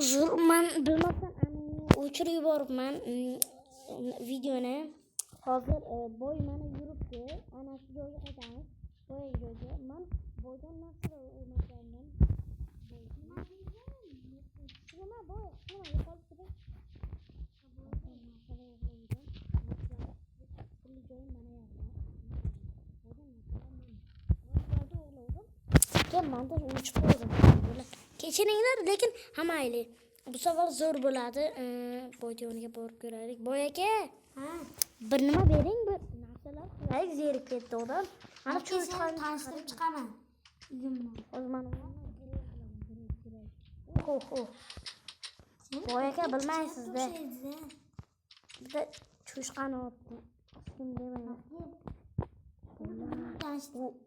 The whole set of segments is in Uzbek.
uzman bilmasam o'chirib yuboribman videoni. Hozir boy mana yuribdi. Ana shu joyga qaytamiz. Boy joyga. Men boydan nasıl o'ynaganman. Nima boy? Nima yo'qolib turib? Manda uçup koydum. Kechiringlar, lekin hamayli. Bu safar zo'r bo'ladi. Boyga borib ko'raylik. Boy aka. Ha. Bir nima bering, bir narsalar qilaylik, zerikib ketdi odam. Ana shu tanishtirib chiqaman. O zaman Boy aka bilmaysiz-da. Bitta cho'shqani otdi. Kim demayman.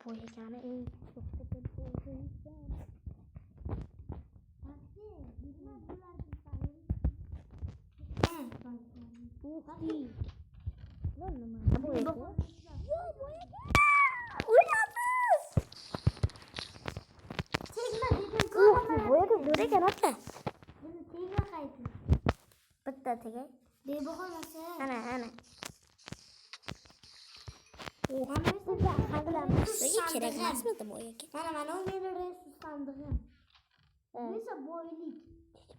Boy akani eng bitta tegay. Bebaholasa. Ana. Sizga kerak emasmidi boy aka? Mana meni resus sandig'im. Nesa boylik.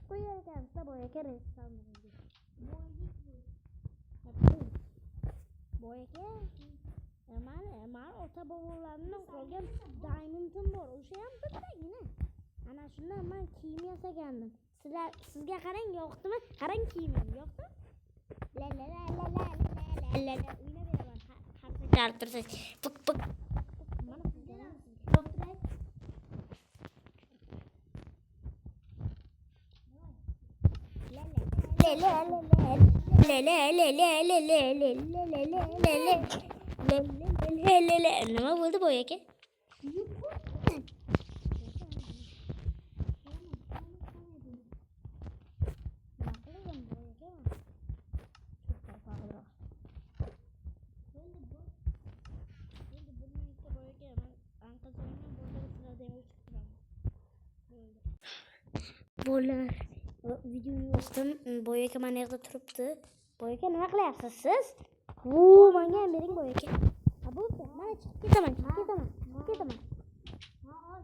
Qo'yar ekansiz boy aka resus sandig'ingiz. Boy aka. Men ota bobolarimdan qolgan diamond'im bor. O'sha ham bittagina. Ana shundan men kiyim yasagandim. Sizga qarang, yoqdimi? Qarang kiyimim, yoqdimi? La. Uyna beraman. Qarab tursangiz. Pik. Mana sizga yoqtiray. Nima bo'ldi boy aka? Bo'lar. Videoni yo'qdim. Boy aka mana yerda turibdi. Boy aka nima qilyapsiz siz? Menga ham bering boy aka. Ha bo'ldi. Mana chiqib ketaman. Ha, ol.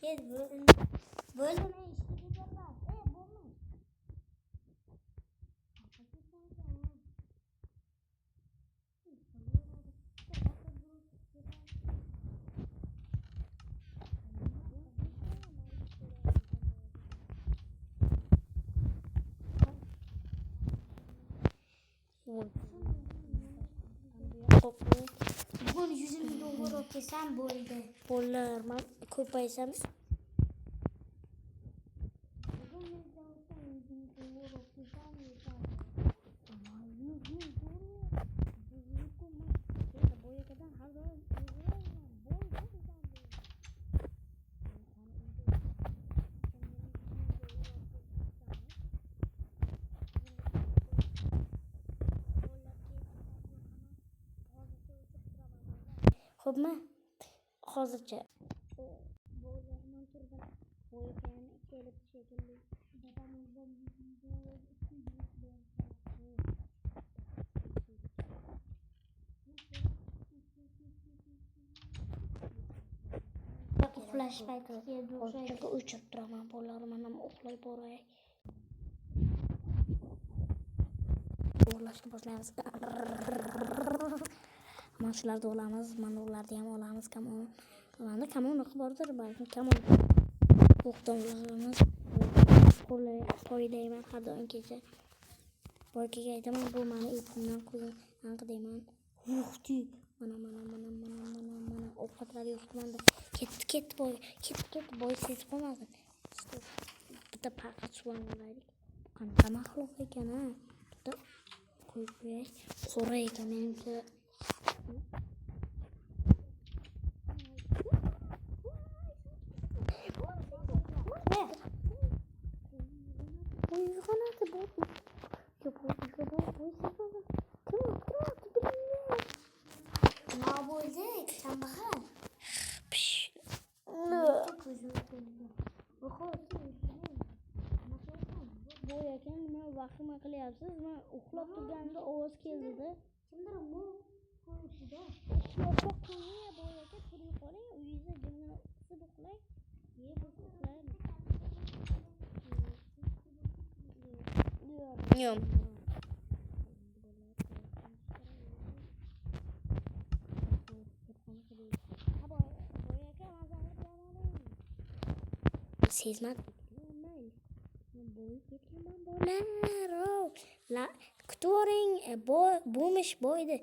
Kel bo'ldi. Men ishga ketaman. Bo'lmay. Bugun 100 ming dollar olib kelsam bo'ldi. Bo'lar. Men ko'paysam xo'pmi? Hozircha bo'larman turdim. Boy akani kelib shekilli. Dadamizdan uxlash payti keldi. hozircha o'chirib turaman. Bo'larman ham uxlay boray. Uxlashni boshlaymiz. Mana shularni olamiz, mana ularni ham olamiz. Kamon bordir, balki kamon. O'qtonlarimiz qo'ylayman har doim kecha. Boy aka aytaman, bu meni etimdan qo'ygan deyman. Yo'qdi. Mana ovqatlar yo'qdi menda. Ketdi boy. Boy sezib qolmasin. Bitta paket suv olaylik. Qanaqa maxluq ekan-a? Bitta qo'yib qo'yay. Qora ekan menimcha. Boy ekan nima vahima qilyapsiz? Men uxlab turganimda ovoz keldi-da. Kimdir bu ko'rishida. Yo'q, qo'ying boy aka, turib qoling, uyingizda jimgina qisib uxlang. Yeb uxlang. Yo'q. Sezmadim. La kutvoring, bo'mish boydi.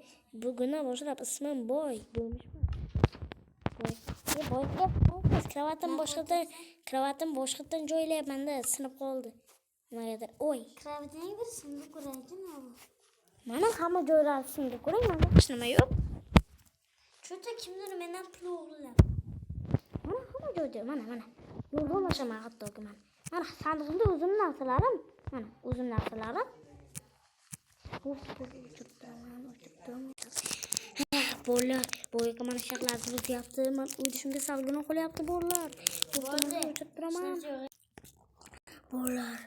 Bugundan boshlab ismim boy. Bo'mishman. Boyga kravatim boshqadan joylayapman-da, sinib qoldi. Nimagadir. Oy. Kravating bir sinib ko'raykin abi. Mana hamma joylari sinib ko'ring, mana hech nima yo'q. Cho'ta kimdir mendan pul o'g'irlab. Mana hamma joyda, mana. Yo'ldoshman hattoki mana. Mana sandig'imda o'zim narsalarim. Mana o'zim narsalarim. Bolalar, boyga mana shaqlarni buzyapti. Men o'dishimga salgina qo'lyapti bolalar. To'xtamay o'chirib turaman. Bolalar,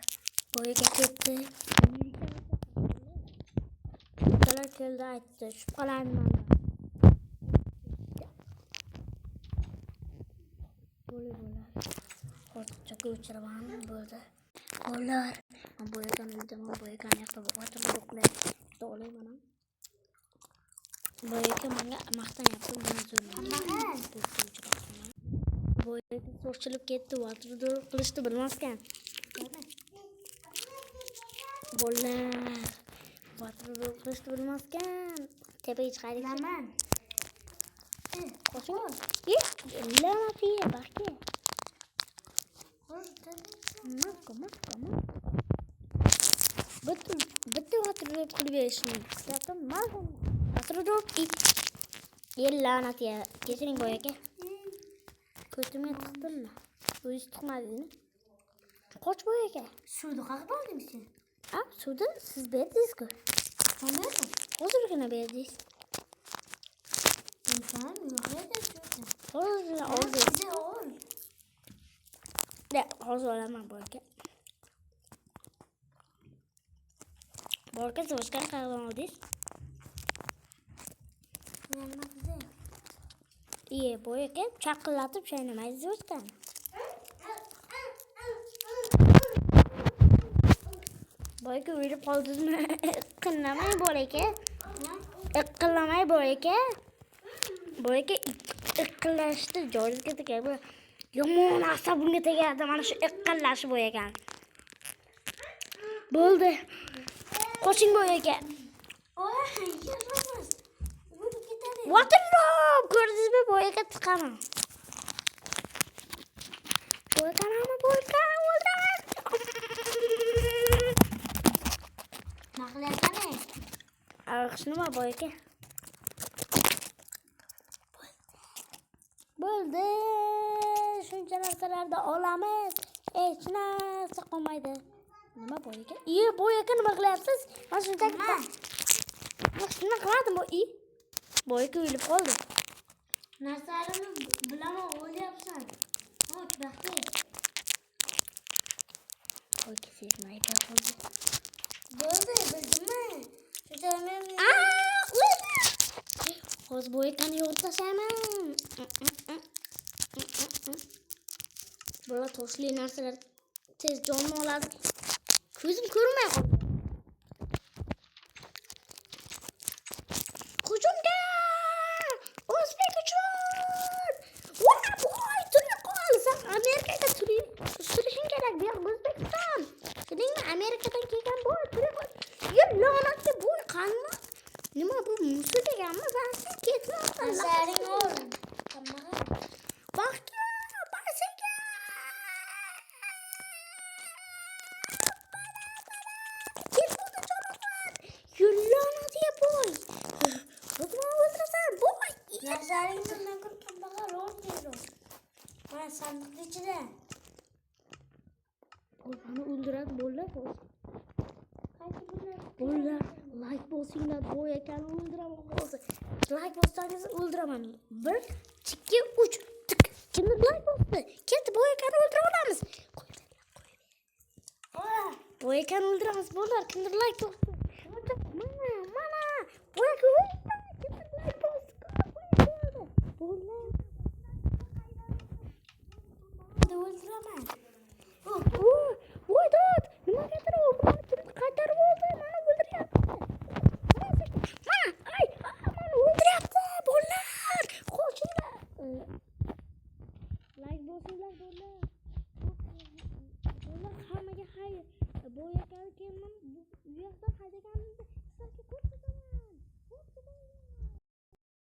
boyga ketdi. Bolalar keldi aytdi, shubhalandim. Bolalar. Ortiqcha o'chiraman bo'ldi. Bolalar, men boyagan uydaman, boyagan yoqda o'tirib uxlayman. To'g'layman. Boyaga menga maqtanyapti, buni zo'rman. Boyaga so'rchilib ketdi, o'tirdi, qilishni bilmaskan. Bolalar, o'tirdi, qilishni bilmaskan. Tepaga chiqaylik. Laman. Qo'shing. Lama piye, bakki. Bitta o'tirib qilib berishni istadim. Mazam. O'tirib la'nat ya. Kechiring boy aka. Ko'timga tiqdimmi? O'zingiz tiqmadingmi? Qoch boy aka. Suvni qaqib oldingiz sen? Ha, suvni siz berdingiz-ku. Qanday? Hozirgina berdingiz. Inson yo'q edi cho'ta. Hozir Bize ol. Ne, hozir olaman boy aka. Boy aka, boshqa qayerdan oldingiz? Nima bize? Iye, boy aka, chaqillatib chaynamaysiz o'zdan. Boy aka, o'ylab qoldingizmi? Iqqillamay boy aka. Iqqillamay boy aka. Boy aka, iqqillashdi joyingizga tegadi. Yomon asabimga tegadi mana shu iqqillash boy aka. Bo'ldi. Qo'shing boy aka. Oy, yaramas. Bu ketadi. O'tirib, ko'rdingizmi boy aka tiqaman. Boy aka, boy aka, o'ldirar. Nima qilyapsan? Nima boy aka? Bo'ldi. Shuncha narsalarda olamiz. Hech narsa qolmaydi. Nima boy aka? Iye, boy aka nima qilyapsiz? Mana shunday nima qildim boy? Boy aka o'lib qoldi. Narsalarimni bilaman o'ylayapsan. Ho'p, baxti. Boy aka sezmaydi qoldi. Bo'ldi, bildimmi? Shuncha men hozir boy akani yo'qlashaman. Bular toshli narsalar tez jonni oladi. Ko'zim ko'rmay qoldi. Hujumga! O'zbek uchun! Voy, boy, turib qolsan. Amerikaga turishing kerak. Bu O'zbekiston. Bildingmi? Amerikadan kelgan boy, turib qol. Yo, la'natli boy, qanmi? Nima bu musul deganmi? Ben sen ketma. narsalaring ol. Qamaga. Baxtga, basiga. Ketdi jonimlar. La'natli boy. O'zimni o'ldirasan, boy. Narsalaringni undan ko'p qamaga ol deydi. Mana sandiqning ichida. Beni o'ldiradi bolalar. Qaysi bunlar? Bolalar, like bosinglar, boy akani o'ldiraman hozir. Like bossangiz o'ldiraman. 1 2 3 tik. Kimdir like bos? Ketdi, bu ekanni o'ldirib olamiz. Bu ekanni o'ldiramiz, bolalar. Kimdir like bosdi? Mana. Bu ekan o'ldi. Kimdir like bosdi? Bolalar. O'ldiraman. Voy dod, nimagadir u buni kimdir qaytarib oldi, mani o'ldiryapti. Mani o'ldiryapti, bolalar. Qochinglar. Like bosinglar, bolalar. Bolalar hammaga xayr. Bu yoqqa keldim. Bu yoqda haydaganingizni sizlarga ko'rsataman.